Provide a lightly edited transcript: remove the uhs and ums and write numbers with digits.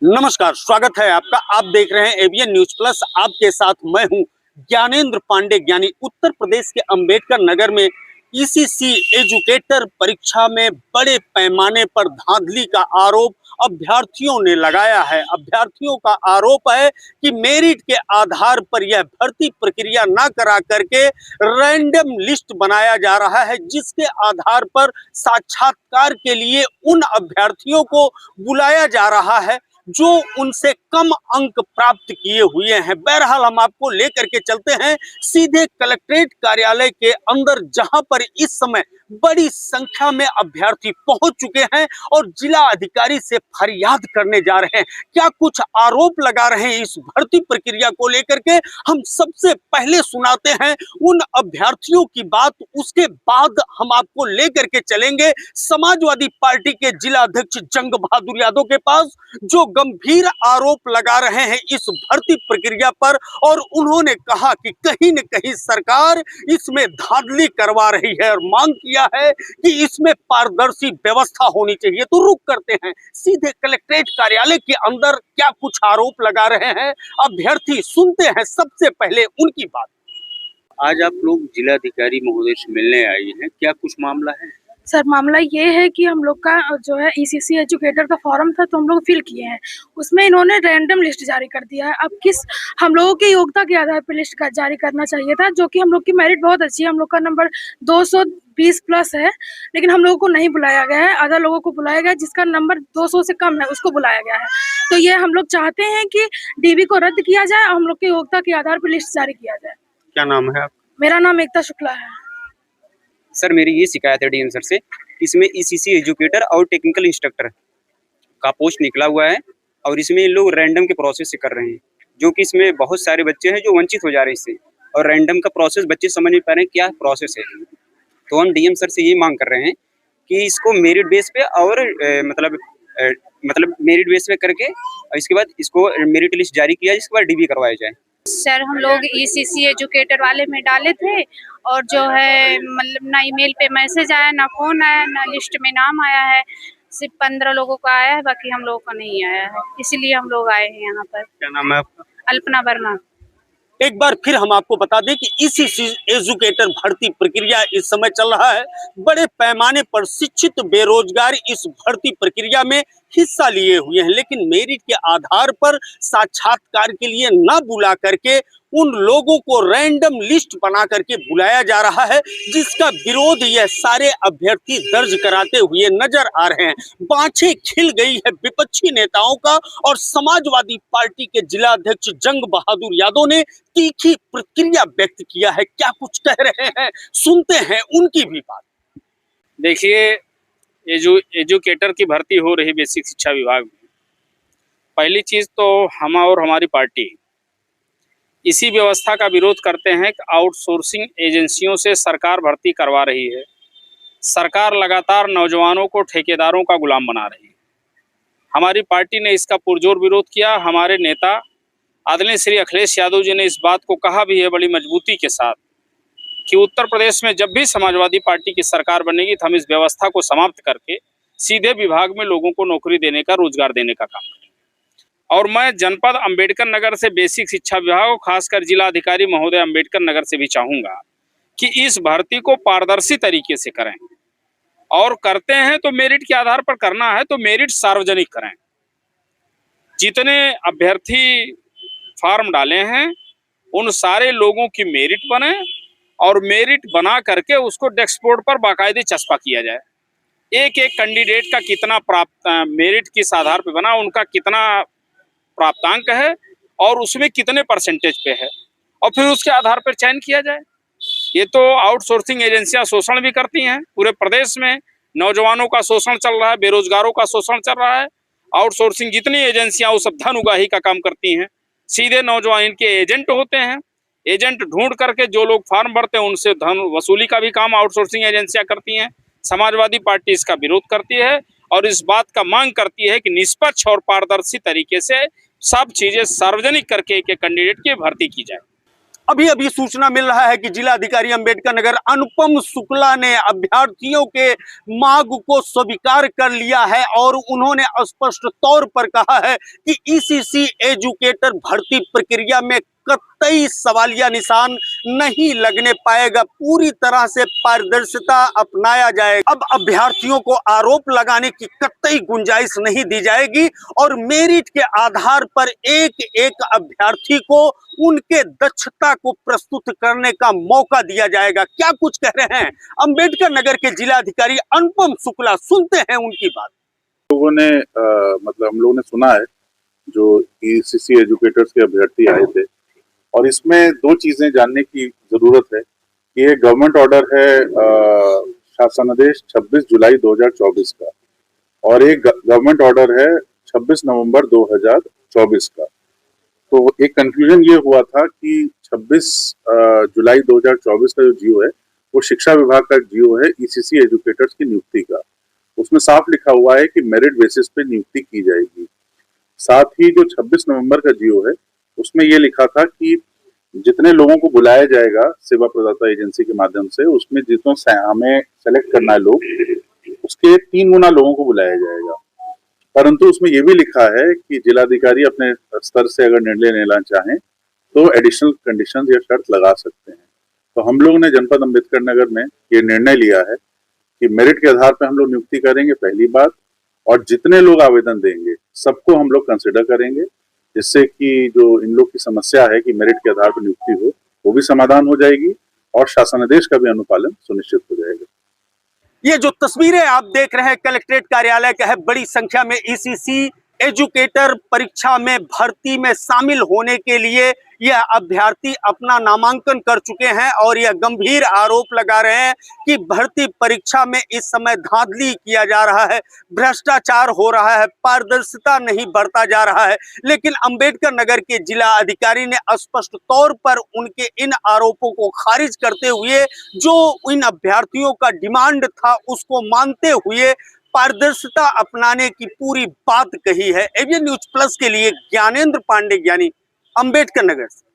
नमस्कार, स्वागत है आपका। आप देख रहे हैं एबीएन न्यूज प्लस। आपके साथ मैं हूं ज्ञानेंद्र पांडे। यानी उत्तर प्रदेश के अंबेडकर नगर में ईसीसी एजुकेटर परीक्षा में बड़े पैमाने पर धांधली का आरोप अभ्यर्थियों ने लगाया है। अभ्यर्थियों का आरोप है कि मेरिट के आधार पर यह भर्ती प्रक्रिया ना करा करके रैंडम लिस्ट बनाया जा रहा है, जिसके आधार पर साक्षात्कार के लिए उन अभ्यर्थियों को बुलाया जा रहा है जो उनसे कम अंक प्राप्त किए हुए हैं। बहरहाल हम आपको लेकर के चलते हैं सीधे कलेक्ट्रेट कार्यालय के अंदर, जहां पर इस समय बड़ी संख्या में अभ्यर्थी पहुंच चुके हैं और जिला अधिकारी से फरियाद करने जा रहे हैं। क्या कुछ आरोप लगा रहे हैं इस भर्ती प्रक्रिया को लेकर के, हम सबसे पहले सुनाते हैं उन अभ्यर्थियों की बात। उसके बाद हम आपको लेकर के चलेंगे समाजवादी पार्टी के जिला अध्यक्ष जंग बहादुर यादव के पास, जो गंभीर आरोप लगा रहे हैं इस भर्ती प्रक्रिया पर। और उन्होंने कहा कि कहीं न कहीं सरकार इसमें धांधली करवा रही है और मांग किया है कि इसमें पारदर्शी व्यवस्था होनी चाहिए। तो रुक करते हैं सीधे कलेक्ट्रेट कार्यालय के अंदर, क्या कुछ आरोप लगा रहे हैं अभ्यर्थी, सुनते हैं सबसे पहले उनकी बात। आज आप लोग जिलाधिकारी महोदय से मिलने आई हैं, क्या कुछ मामला है? सर, मामला ये है कि हम लोग का जो है ईसीसी एजुकेटर का फॉर्म था, तो हम लोग फिल किए हैं। उसमें इन्होंने रैंडम लिस्ट जारी कर दिया है। अब हम लोगों की योग्यता के आधार पर लिस्ट का जारी करना चाहिए था, जो कि हम लोग की मेरिट बहुत अच्छी है। हम लोग का नंबर 220 प्लस है, लेकिन हम लोगों को नहीं बुलाया गया है। आधा लोगों को बुलाया गया, जिसका नंबर 200 से कम है उसको बुलाया गया है। तो ये हम लोग चाहते हैं कि डीबी को रद्द किया जाए और हम लोग की योग्यता के आधार पर लिस्ट जारी किया जाए। क्या नाम है आप? मेरा नाम एकता शुक्ला है। सर, मेरी ये शिकायत है डीएम सर से, इसमें ईसीसी एजुकेटर और टेक्निकल इंस्ट्रक्टर का पोस्ट निकला हुआ है और इसमें इन लोग रैंडम के प्रोसेस से कर रहे हैं, जो कि इसमें बहुत सारे बच्चे हैं जो वंचित हो जा रहे हैं इससे। और रैंडम का प्रोसेस बच्चे समझ नहीं पा रहे हैं क्या प्रोसेस है। तो हम डीएम सर से ये मांग कर रहे हैं कि इसको मेरिट बेस पे और मतलब मेरिट बेस पे करके और इसके बाद इसको मेरिट लिस्ट जारी किया, इसके बाद डीबी करवाया जाए। सर, हम लोग ईसीसी एजुकेटर वाले में डाले थे और जो है मतलब ना ईमेल पे मैसेज आया, ना फोन आया, ना लिस्ट में नाम आया है। सिर्फ 15 लोगों का आया है, बाकी हम लोगों का नहीं आया है। इसीलिए हम लोग आए हैं यहाँ पर। क्या नाम है आपका? अल्पना वर्मा। एक बार फिर हम आपको बता दें कि ईसीसी एजुकेटर भर्ती प्रक्रिया इस समय चल रहा है। बड़े पैमाने पर शिक्षित बेरोजगार इस भर्ती प्रक्रिया में हिस्सा लिए हुए हैं, लेकिन मेरिट के आधार पर साक्षात्कार के लिए न बुला करके उन लोगों को रैंडम लिस्ट बना करके बुलाया जा रहा है, जिसका विरोध यह सारे अभ्यर्थी दर्ज कराते हुए नजर आ रहे हैं। बाँछें खिल गई है विपक्षी नेताओं का और समाजवादी पार्टी के जिला अध्यक्ष जंग बहादुर यादव ने तीखी प्रतिक्रिया व्यक्त किया है। क्या कुछ कह रहे हैं, सुनते हैं उनकी भी बात। देखिए, एजुकेटर की भर्ती हो रही बेसिक शिक्षा विभाग में, पहली चीज़ तो हम और हमारी पार्टी इसी व्यवस्था का विरोध करते हैं कि आउटसोर्सिंग एजेंसियों से सरकार भर्ती करवा रही है। सरकार लगातार नौजवानों को ठेकेदारों का गुलाम बना रही है। हमारी पार्टी ने इसका पुरजोर विरोध किया। हमारे नेता आदरणीय श्री अखिलेश यादव जी ने इस बात को कहा भी है बड़ी मजबूती के साथ कि उत्तर प्रदेश में जब भी समाजवादी पार्टी की सरकार बनेगी तो हम इस व्यवस्था को समाप्त करके सीधे विभाग में लोगों को नौकरी देने का, रोजगार देने का काम करें। और मैं जनपद अंबेडकर नगर से बेसिक शिक्षा विभाग और खासकर जिला अधिकारी महोदय अंबेडकर नगर से भी चाहूँगा कि इस भर्ती को पारदर्शी तरीके से करें, और करते हैं तो मेरिट के आधार पर करना है तो मेरिट सार्वजनिक करें। जितने अभ्यर्थी फॉर्म डाले हैं उन सारे लोगों की मेरिट बने और मेरिट बना करके उसको डेस्क बोर्ड पर बाकायदे चस्पा किया जाए। एक एक कैंडिडेट का कितना प्राप्त मेरिट किस आधार पर बना, उनका कितना प्राप्तांक है और उसमें कितने परसेंटेज पे है, और फिर उसके आधार पर चयन किया जाए। ये तो आउटसोर्सिंग एजेंसियां शोषण भी करती हैं। पूरे प्रदेश में नौजवानों का शोषण चल रहा है, बेरोजगारों का शोषण चल रहा है। आउटसोर्सिंग जितनी एजेंसियां वो सब धन उगाही का काम करती हैं। सीधे नौजवान इनके एजेंट होते हैं। एजेंट ढूंढ करके जो लोग फॉर्म भरते हैं उनसे धन वसूली का भी काम आउटसोर्सिंग एजेंसियां करती हैं। समाजवादी पार्टी इसका विरोध करती है और इस बात का मांग करती है कि निष्पक्ष और पारदर्शी तरीके से सब चीजें सार्वजनिक करके एक कैंडिडेट की भर्ती की जाए। अभी अभी सूचना मिल रहा है कि जिला अधिकारी अंबेडकर नगर अनुपम शुक्ला ने अभ्यर्थियों के मांग को स्वीकार कर लिया है और उन्होंने स्पष्ट तौर पर कहा है कि ईसीसी एजुकेटर भर्ती प्रक्रिया में कतई सवालिया निशान नहीं लगने पाएगा, पूरी तरह से पारदर्शिता अपनाया जाएगा। अब अभ्यर्थियों को आरोप लगाने की कतई गुंजाइश नहीं दी जाएगी और मेरिट के आधार पर एक एक अभ्यर्थी को उनके दक्षता को प्रस्तुत करने का मौका दिया जाएगा। क्या कुछ कह रहे हैं अंबेडकर नगर के जिलाधिकारी अनुपम शुक्ला, सुनते हैं उनकी बात। लोगों ने हम लोगों ने सुना है जो ईसीसी एजुकेटर्स के अभ्यर्थी आए थे, और इसमें दो चीजें जानने की जरूरत है कि ये गवर्नमेंट ऑर्डर है शासनादेश 26 जुलाई 2024 का, और एक गवर्नमेंट ऑर्डर है 26 नवंबर 2024 का। तो एक कंफ्यूजन ये हुआ था कि 26 जुलाई 2024 का जो जियो है वो शिक्षा विभाग का जियो है ईसीसी एजुकेटर्स की नियुक्ति का। उसमें साफ लिखा हुआ है कि मेरिट बेसिस पे नियुक्ति की जाएगी। साथ ही जो 26 नवंबर का जियो है उसमें ये लिखा था कि जितने लोगों को बुलाया जाएगा सेवा प्रदाता एजेंसी के माध्यम से, उसमें जितनों हमें सेलेक्ट करना है लोग, उसके 3 गुना लोगों को बुलाया जाएगा। परंतु उसमें ये भी लिखा है कि जिलाधिकारी अपने स्तर से अगर निर्णय लेना चाहें तो एडिशनल कंडीशंस या शर्त लगा सकते हैं। तो हम लोग ने जनपद अंबेडकर नगर में ये निर्णय लिया है कि मेरिट के आधार पर हम लोग नियुक्ति करेंगे पहली बात, और जितने लोग आवेदन देंगे सबको हम लोग कंसिडर करेंगे, जिससे कि जो इन लोग की समस्या है कि मेरिट के आधार पर नियुक्ति हो वो भी समाधान हो जाएगी और शासनादेश का भी अनुपालन सुनिश्चित हो जाएगा। ये जो तस्वीरें आप देख रहे हैं कलेक्ट्रेट कार्यालय का है, बड़ी संख्या में ईसीसी एजुकेटर परीक्षा में भर्ती में शामिल होने के लिए यह अभ्यर्थी अपना नामांकन कर चुके हैं और यह गंभीर आरोप लगा रहे हैं कि भर्ती परीक्षा में इस समय धांधली किया जा रहा है, भ्रष्टाचार हो रहा है, पारदर्शिता नहीं बरता जा रहा है। लेकिन अंबेडकर नगर के जिला अधिकारी ने स्पष्ट तौर पर उनके इन आरोपों को खारिज करते हुए जो इन अभ्यर्थियों का डिमांड था उसको मानते हुए पारदर्शिता अपनाने की पूरी बात कही है। एबीएन न्यूज प्लस के लिए ज्ञानेंद्र पांडे, ज्ञानी, अंबेडकर नगर से।